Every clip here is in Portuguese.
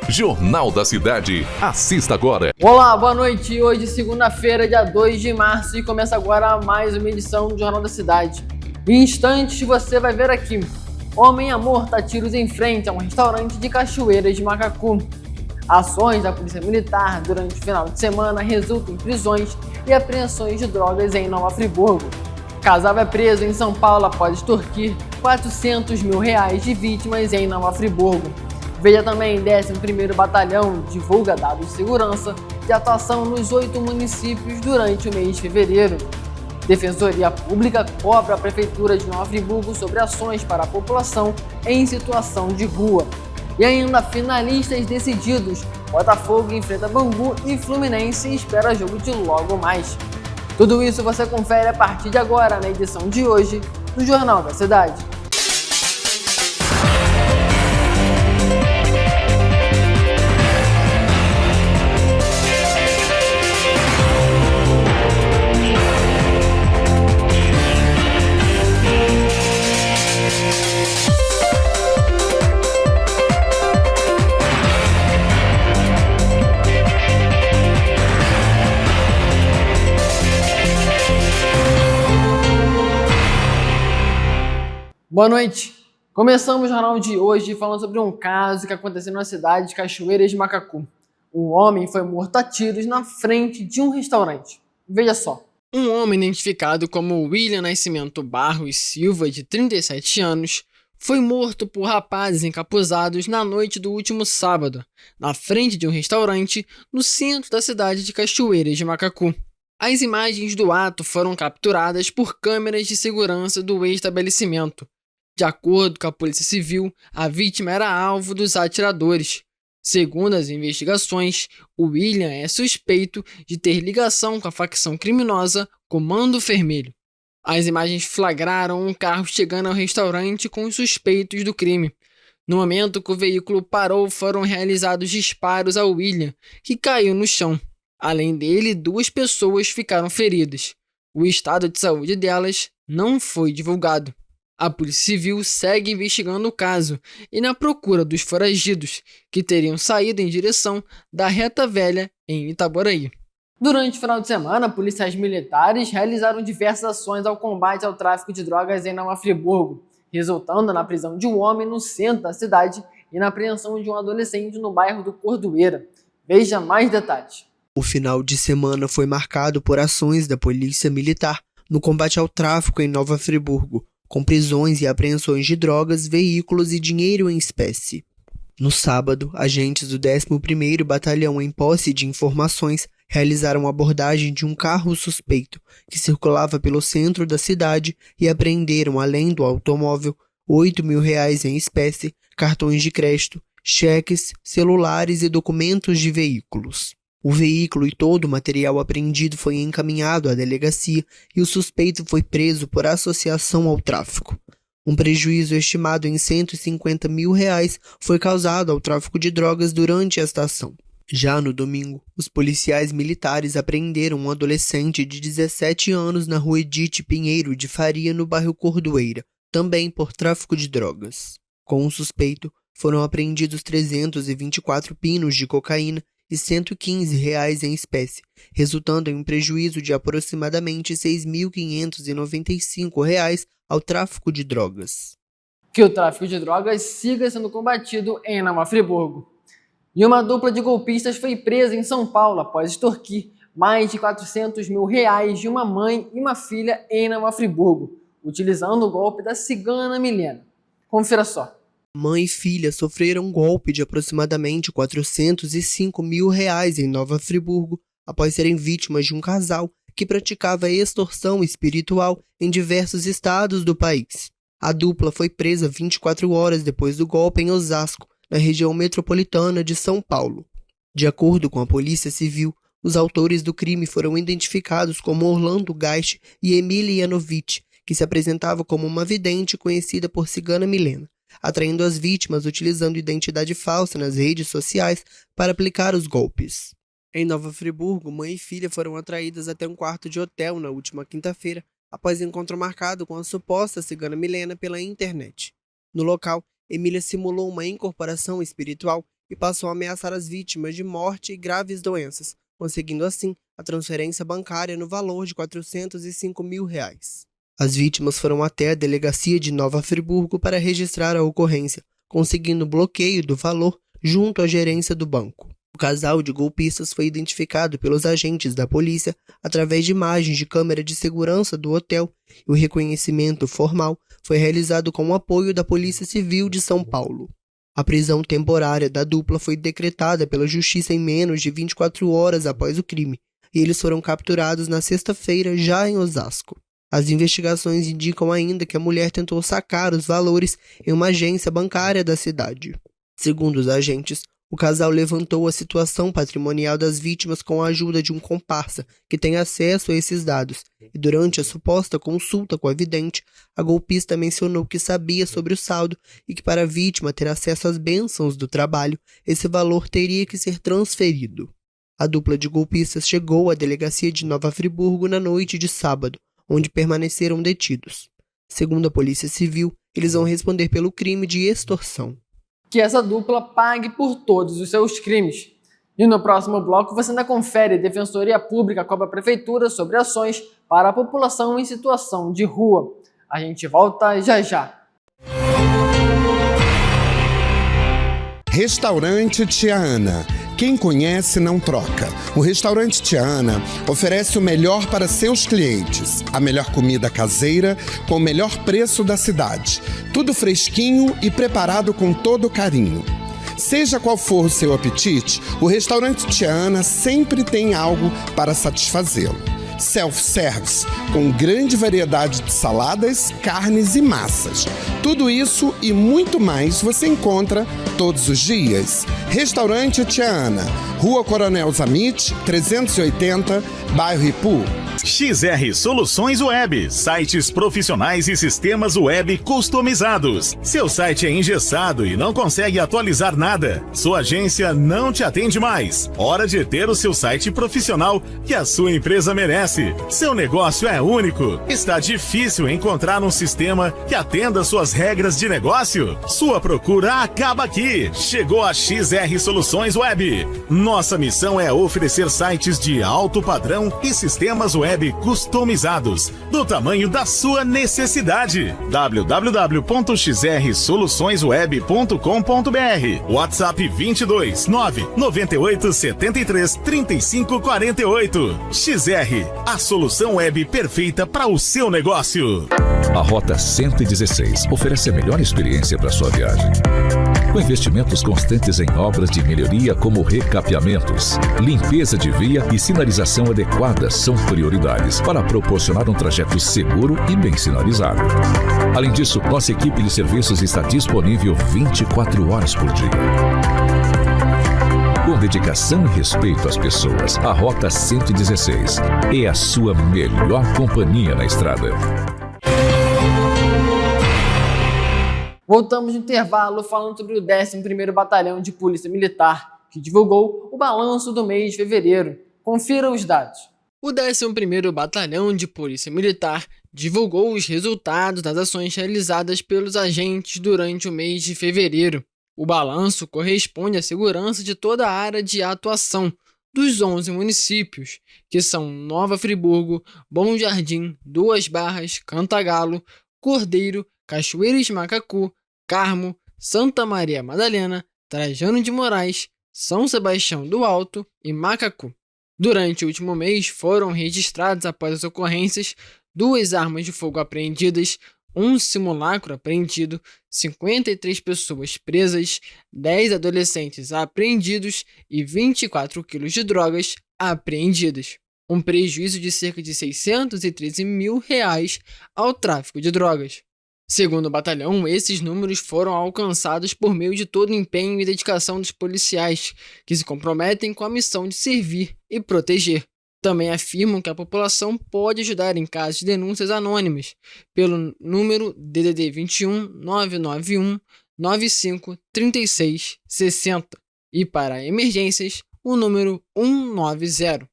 Jornal da Cidade. Assista agora. Olá, boa noite. Hoje, segunda-feira, dia 2 de março, e começa agora mais uma edição do Jornal da Cidade. Em instantes, você vai ver aqui: homem é morto a tiros em frente a um restaurante de Cachoeiras de Macacu. Ações da Polícia Militar durante o final de semana resultam em prisões e apreensões de drogas em Nova Friburgo. Casal é preso em São Paulo após extorquir R$400 mil de vítimas em Nova Friburgo. Veja também: 11º Batalhão divulga dados de segurança de atuação nos 8 municípios durante o mês de fevereiro. Defensoria Pública cobra a Prefeitura de Nova Friburgo sobre ações para a população em situação de rua. E ainda finalistas decididos: Botafogo enfrenta Bangu e Fluminense espera jogo de logo mais. Tudo isso você confere a partir de agora na edição de hoje do Jornal da Cidade. Boa noite! Começamos o jornal de hoje falando sobre um caso que aconteceu na cidade de Cachoeiras de Macacu. Um homem foi morto a tiros na frente de um restaurante. Veja só. Um homem identificado como William Nascimento Barros Silva, de 37 anos, foi morto por rapazes encapuzados na noite do último sábado, na frente de um restaurante no centro da cidade de Cachoeiras de Macacu. As imagens do ato foram capturadas por câmeras de segurança do estabelecimento. De acordo com a Polícia Civil, a vítima era alvo dos atiradores. Segundo as investigações, o William é suspeito de ter ligação com a facção criminosa Comando Vermelho. As imagens flagraram um carro chegando ao restaurante com os suspeitos do crime. No momento que o veículo parou, foram realizados disparos ao William, que caiu no chão. Além dele, 2 pessoas ficaram feridas. O estado de saúde delas não foi divulgado. A Polícia Civil segue investigando o caso e na procura dos foragidos, que teriam saído em direção da Reta Velha, em Itaboraí. Durante o final de semana, policiais militares realizaram diversas ações ao combate ao tráfico de drogas em Nova Friburgo, resultando na prisão de um homem no centro da cidade e na apreensão de um adolescente no bairro do Cordoeira. Veja mais detalhes. O final de semana foi marcado por ações da Polícia Militar no combate ao tráfico em Nova Friburgo, com prisões e apreensões de drogas, veículos e dinheiro em espécie. No sábado, agentes do 11º Batalhão, em posse de informações, realizaram abordagem de um carro suspeito que circulava pelo centro da cidade e apreenderam, além do automóvel, R$8 mil em espécie, cartões de crédito, cheques, celulares e documentos de veículos. O veículo e todo o material apreendido foi encaminhado à delegacia e o suspeito foi preso por associação ao tráfico. Um prejuízo estimado em R$150 mil foi causado ao tráfico de drogas durante esta ação. Já no domingo, os policiais militares apreenderam um adolescente de 17 anos na rua Edith Pinheiro de Faria, no bairro Cordoeira, também por tráfico de drogas. Com o suspeito, foram apreendidos 324 pinos de cocaína e R$115 em espécie, resultando em um prejuízo de aproximadamente R$6.595 ao tráfico de drogas. Que o tráfico de drogas siga sendo combatido em Nova Friburgo. E uma dupla de golpistas foi presa em São Paulo após extorquir mais de R$400 mil de uma mãe e uma filha em Nova Friburgo, utilizando o golpe da cigana Milena. Confira só. Mãe e filha sofreram um golpe de aproximadamente R$405 mil em Nova Friburgo após serem vítimas de um casal que praticava extorsão espiritual em diversos estados do país. A dupla foi presa 24 horas depois do golpe em Osasco, na região metropolitana de São Paulo. De acordo com a Polícia Civil, os autores do crime foram identificados como Orlando Geist e Emília Yanovitch, que se apresentava como uma vidente conhecida por Cigana Milena, atraindo as vítimas utilizando identidade falsa nas redes sociais para aplicar os golpes. Em Nova Friburgo, mãe e filha foram atraídas até um quarto de hotel na última quinta-feira, após encontro marcado com a suposta cigana Milena pela internet. No local, Emília simulou uma incorporação espiritual e passou a ameaçar as vítimas de morte e graves doenças, conseguindo assim a transferência bancária no valor de R$405 mil. As vítimas foram até a delegacia de Nova Friburgo para registrar a ocorrência, conseguindo bloqueio do valor junto à gerência do banco. O casal de golpistas foi identificado pelos agentes da polícia através de imagens de câmera de segurança do hotel e o reconhecimento formal foi realizado com o apoio da Polícia Civil de São Paulo. A prisão temporária da dupla foi decretada pela Justiça em menos de 24 horas após o crime, e eles foram capturados na sexta-feira já em Osasco. As investigações indicam ainda que a mulher tentou sacar os valores em uma agência bancária da cidade. Segundo os agentes, o casal levantou a situação patrimonial das vítimas com a ajuda de um comparsa que tem acesso a esses dados, e durante a suposta consulta com a vidente, a golpista mencionou que sabia sobre o saldo e que para a vítima ter acesso às bênçãos do trabalho, esse valor teria que ser transferido. A dupla de golpistas chegou à delegacia de Nova Friburgo na noite de sábado, onde permaneceram detidos. Segundo a Polícia Civil, eles vão responder pelo crime de extorsão. Que essa dupla pague por todos os seus crimes. E no próximo bloco você ainda confere: Defensoria Pública cobra a Prefeitura sobre ações para a população em situação de rua. A gente volta já já. Restaurante Tia Ana. Quem conhece não troca. O restaurante Tia Ana oferece o melhor para seus clientes. A melhor comida caseira com o melhor preço da cidade. Tudo fresquinho e preparado com todo carinho. Seja qual for o seu apetite, o restaurante Tia Ana sempre tem algo para satisfazê-lo. Self-service, com grande variedade de saladas, carnes e massas. Tudo isso e muito mais você encontra todos os dias. Restaurante Tia Ana, Rua Coronel Zamit, 380, bairro Ipu. XR Soluções Web, sites profissionais e sistemas web customizados. Seu site é engessado e não consegue atualizar nada. Sua agência não te atende mais. Hora de ter o seu site profissional que a sua empresa merece. Seu negócio é único. Está difícil encontrar um sistema que atenda suas regras de negócio? Sua procura acaba aqui. Chegou a XR Soluções Web. Nossa missão é oferecer sites de alto padrão e sistemas web customizados, do tamanho da sua necessidade. www.xrsoluçõesweb.com.br. WhatsApp 22 998 73 35 48. XR, a solução web perfeita para o seu negócio. A Rota 116 oferece a melhor experiência para sua viagem. Com investimentos constantes em obras de melhoria como recapeamentos, limpeza de via e sinalização adequada são prioridades para proporcionar um trajeto seguro e bem sinalizado. Além disso, nossa equipe de serviços está disponível 24 horas por dia. Com dedicação e respeito às pessoas, a Rota 116 é a sua melhor companhia na estrada. Voltamos no intervalo falando sobre o 11º Batalhão de Polícia Militar, que divulgou o balanço do mês de fevereiro. Confira os dados. O 11º Batalhão de Polícia Militar divulgou os resultados das ações realizadas pelos agentes durante o mês de fevereiro. O balanço corresponde à segurança de toda a área de atuação dos 11 municípios, que são Nova Friburgo, Bom Jardim, Duas Barras, Cantagalo, Cordeiro, Cachoeiras de Macacu, Carmo, Santa Maria Madalena, Trajano de Moraes, São Sebastião do Alto e Macacu. Durante o último mês foram registrados, após as ocorrências, 2 armas de fogo apreendidas, 1 simulacro apreendido, 53 pessoas presas, 10 adolescentes apreendidos e 24 quilos de drogas apreendidas. Um prejuízo de cerca de R$613 mil ao tráfico de drogas. Segundo o batalhão, esses números foram alcançados por meio de todo o empenho e dedicação dos policiais, que se comprometem com a missão de servir e proteger. Também afirmam que a população pode ajudar em casos de denúncias anônimas pelo número DDD 21 991 95 36 60 e para emergências o número 190.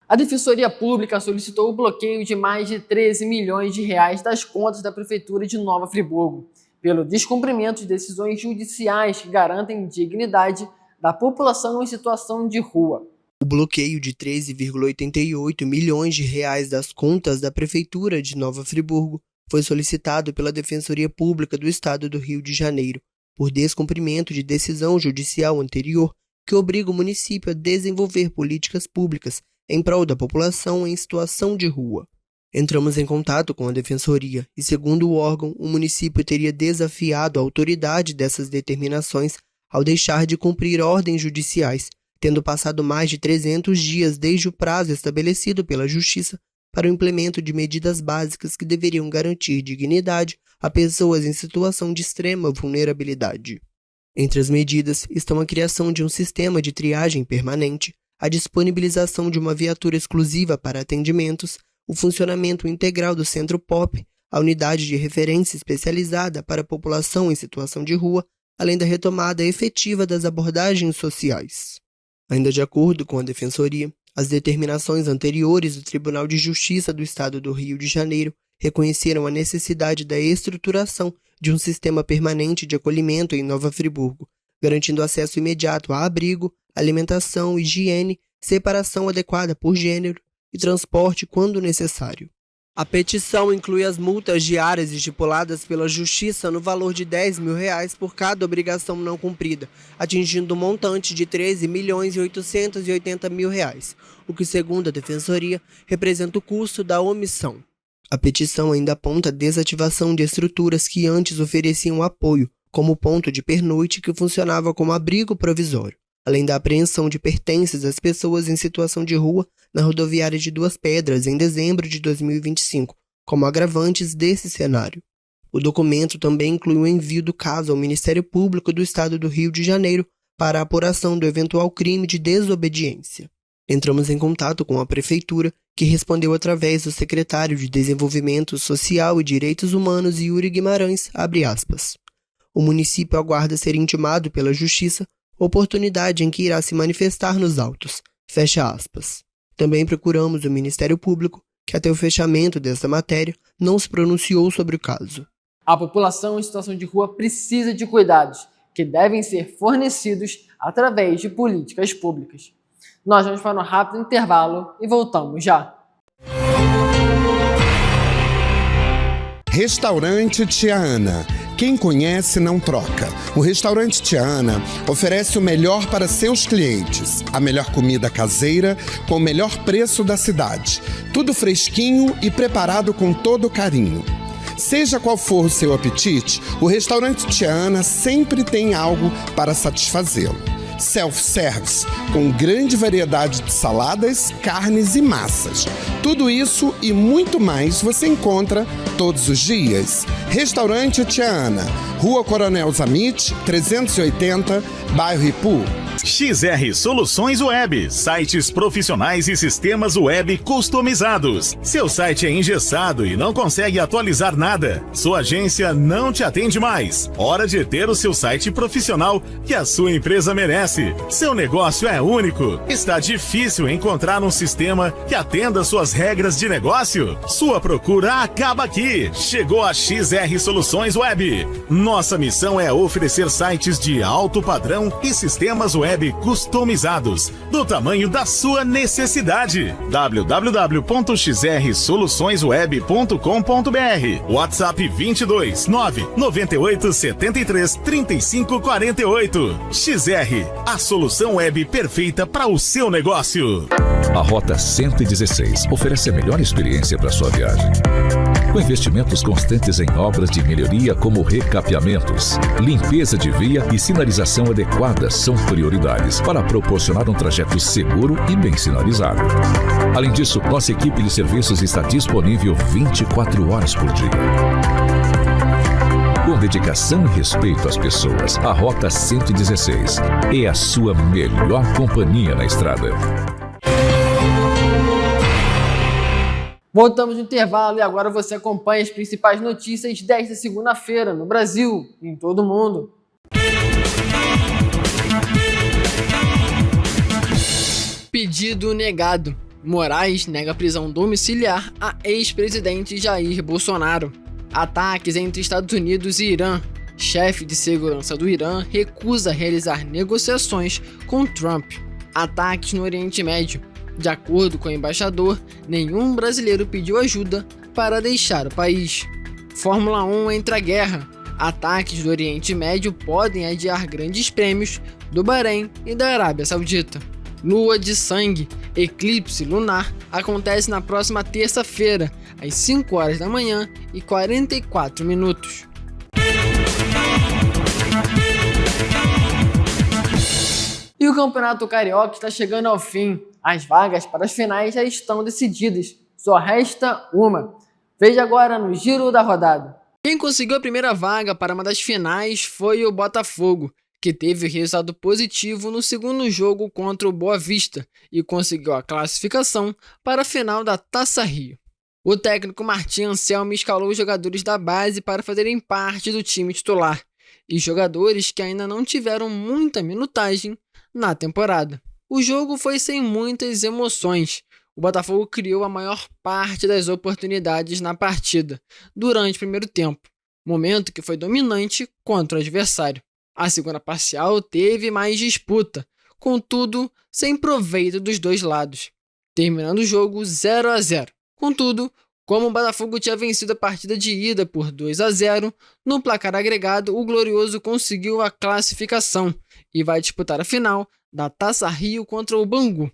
A Defensoria Pública solicitou o bloqueio de mais de R$13 milhões das contas da Prefeitura de Nova Friburgo, pelo descumprimento de decisões judiciais que garantem dignidade da população em situação de rua. O bloqueio de 13,88 milhões de reais das contas da Prefeitura de Nova Friburgo foi solicitado pela Defensoria Pública do Estado do Rio de Janeiro, por descumprimento de decisão judicial anterior que obriga o município a desenvolver políticas públicas em prol da população em situação de rua. Entramos em contato com a Defensoria e, segundo o órgão, o município teria desafiado a autoridade dessas determinações ao deixar de cumprir ordens judiciais, tendo passado mais de 300 dias desde o prazo estabelecido pela Justiça para o implemento de medidas básicas que deveriam garantir dignidade a pessoas em situação de extrema vulnerabilidade. Entre as medidas estão a criação de um sistema de triagem permanente, a disponibilização de uma viatura exclusiva para atendimentos, o funcionamento integral do Centro POP, a unidade de referência especializada para a população em situação de rua, além da retomada efetiva das abordagens sociais. Ainda de acordo com a Defensoria, as determinações anteriores do Tribunal de Justiça do Estado do Rio de Janeiro reconheceram a necessidade da estruturação de um sistema permanente de acolhimento em Nova Friburgo, garantindo acesso imediato a abrigo, alimentação, higiene, separação adequada por gênero e transporte quando necessário. A petição inclui as multas diárias estipuladas pela Justiça no valor de R$10 mil por cada obrigação não cumprida, atingindo um montante de R$13.880.000, o que, segundo a Defensoria, representa o custo da omissão. A petição ainda aponta a desativação de estruturas que antes ofereciam apoio, como o ponto de pernoite que funcionava como abrigo provisório, além da apreensão de pertences às pessoas em situação de rua na rodoviária de Duas Pedras em dezembro de 2025, como agravantes desse cenário. O documento também inclui o envio do caso ao Ministério Público do Estado do Rio de Janeiro para a apuração do eventual crime de desobediência. Entramos em contato com a Prefeitura, que respondeu através do secretário de Desenvolvimento Social e Direitos Humanos, Yuri Guimarães, _. O município aguarda ser intimado pela Justiça, oportunidade em que irá se manifestar nos autos, _. Também procuramos o Ministério Público, que até o fechamento desta matéria não se pronunciou sobre o caso. A população em situação de rua precisa de cuidados, que devem ser fornecidos através de políticas públicas. Nós vamos para um rápido intervalo e voltamos já. Restaurante Tia Ana. Quem conhece não troca. O restaurante Tia Ana oferece o melhor para seus clientes. A melhor comida caseira com o melhor preço da cidade. Tudo fresquinho e preparado com todo carinho. Seja qual for o seu apetite, o restaurante Tia Ana sempre tem algo para satisfazê-lo. Self-service, com grande variedade de saladas, carnes e massas. Tudo isso e muito mais você encontra todos os dias. Restaurante Tia Ana, Rua Coronel Zamit, 380, bairro Ipu. XR Soluções Web, sites profissionais e sistemas web customizados. Seu site é engessado e não consegue atualizar nada. Sua agência não te atende mais. Hora de ter o seu site profissional que a sua empresa merece. Seu negócio é único. Está difícil encontrar um sistema que atenda suas regras de negócio? Sua procura acaba aqui. Chegou a XR Soluções Web. Nossa missão é oferecer sites de alto padrão e sistemas web customizados, do tamanho da sua necessidade. www.xrsoluçõesweb.com.br. WhatsApp 22 998 73 35 48. XR, a solução web perfeita para o seu negócio. A Rota 116 oferece a melhor experiência para sua viagem. Com investimentos constantes em obras de melhoria como recapeamentos, limpeza de via e sinalização adequada são prioridades para proporcionar um trajeto seguro e bem sinalizado. Além disso, nossa equipe de serviços está disponível 24 horas por dia. Com dedicação e respeito às pessoas, a Rota 116 é a sua melhor companhia na estrada. Voltamos no intervalo e agora você acompanha as principais notícias desta segunda-feira no Brasil e em todo o mundo. Pedido negado. Moraes nega prisão domiciliar a ex-presidente Jair Bolsonaro. Ataques entre Estados Unidos e Irã chefe de segurança do Irã, recusa realizar negociações com Trump. Ataques no Oriente Médio. De acordo com o embaixador, nenhum brasileiro pediu ajuda para deixar o país. Fórmula 1 entra a guerra. Ataques do Oriente Médio podem adiar grandes prêmios do Bahrein e da Arábia Saudita. Lua de sangue, eclipse lunar, acontece na próxima terça-feira, às 5 horas da manhã e 44 minutos. E o Campeonato Carioca está chegando ao fim. As vagas para as finais já estão decididas, só resta uma. Veja agora no Giro da Rodada. Quem conseguiu a primeira vaga para uma das finais foi o Botafogo, que teve resultado positivo no segundo jogo contra o Boa Vista e conseguiu a classificação para a final da Taça Rio. O técnico Martim Anselmi escalou os jogadores da base para fazerem parte do time titular e jogadores que ainda não tiveram muita minutagem na temporada. O jogo foi sem muitas emoções. O Botafogo criou a maior parte das oportunidades na partida durante o primeiro tempo, momento que foi dominante contra o adversário. A segunda parcial teve mais disputa, contudo, sem proveito dos dois lados, terminando o jogo 0-0. Contudo, como o Botafogo tinha vencido a partida de ida por 2-0, no placar agregado o Glorioso conseguiu a classificação e vai disputar a final da Taça Rio contra o Bangu.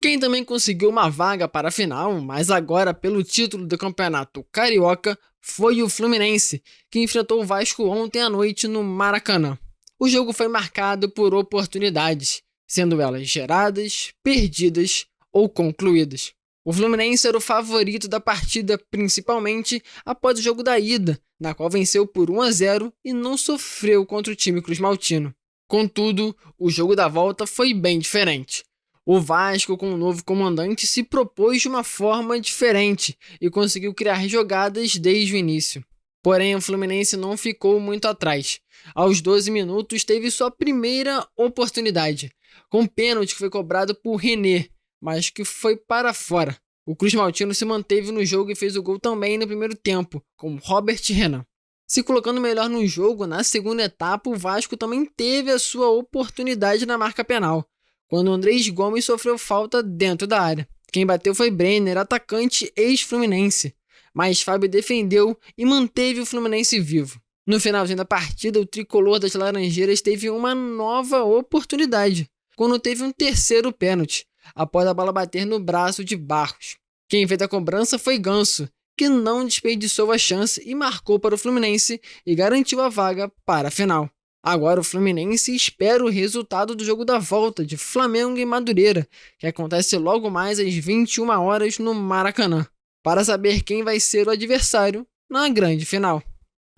Quem também conseguiu uma vaga para a final, mas agora pelo título do Campeonato Carioca, foi o Fluminense, que enfrentou o Vasco ontem à noite no Maracanã. O jogo foi marcado por oportunidades, sendo elas geradas, perdidas ou concluídas. O Fluminense era o favorito da partida, principalmente após o jogo da ida, na qual venceu por 1-0 e não sofreu contra o time cruzmaltino. Contudo, o jogo da volta foi bem diferente. O Vasco, com o novo comandante, se propôs de uma forma diferente e conseguiu criar jogadas desde o início. Porém, o Fluminense não ficou muito atrás. Aos 12 minutos, teve sua primeira oportunidade, com um pênalti que foi cobrado por René, mas que foi para fora. O cruzmaltino se manteve no jogo e fez o gol também no primeiro tempo, com Robert Renan. Se colocando melhor no jogo, na segunda etapa, o Vasco também teve a sua oportunidade na marca penal, quando Andrés Gomes sofreu falta dentro da área. Quem bateu foi Brenner, atacante ex-Fluminense, mas Fábio defendeu e manteve o Fluminense vivo. No finalzinho da partida, o tricolor das Laranjeiras teve uma nova oportunidade, quando teve um terceiro pênalti, após a bola bater no braço de Barros. Quem fez a cobrança foi Ganso, que não desperdiçou a chance e marcou para o Fluminense e garantiu a vaga para a final. Agora o Fluminense espera o resultado do jogo da volta de Flamengo e Madureira, que acontece logo mais às 21 horas no Maracanã, para saber quem vai ser o adversário na grande final.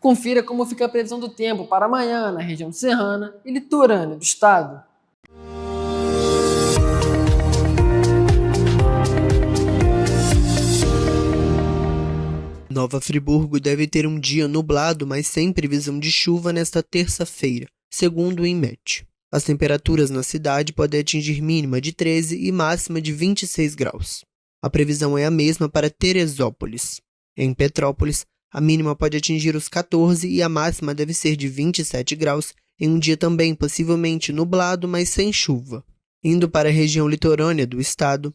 Confira como fica a previsão do tempo para amanhã na região serrana e litorânea do estado. Nova Friburgo deve ter um dia nublado, mas sem previsão de chuva nesta terça-feira, segundo o INMET. As temperaturas na cidade podem atingir mínima de 13 e máxima de 26 graus. A previsão é a mesma para Teresópolis. Em Petrópolis, a mínima pode atingir os 14 e a máxima deve ser de 27 graus, em um dia também possivelmente nublado, mas sem chuva. Indo para a região litorânea do estado,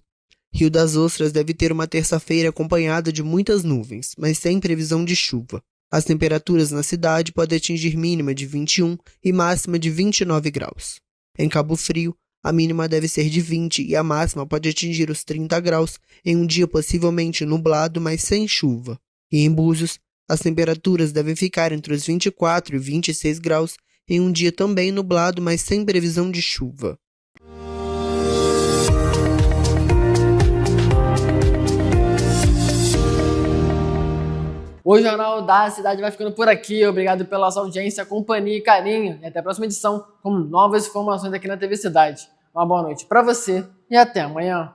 Rio das Ostras deve ter uma terça-feira acompanhada de muitas nuvens, mas sem previsão de chuva. As temperaturas na cidade podem atingir mínima de 21 e máxima de 29 graus. Em Cabo Frio, a mínima deve ser de 20 e a máxima pode atingir os 30 graus em um dia possivelmente nublado, mas sem chuva. E em Búzios, as temperaturas devem ficar entre os 24 e 26 graus em um dia também nublado, mas sem previsão de chuva. O Jornal da Cidade vai ficando por aqui. Obrigado pela sua audiência, companhia e carinho. E até a próxima edição com novas informações aqui na TV Cidade. Uma boa noite para você e até amanhã.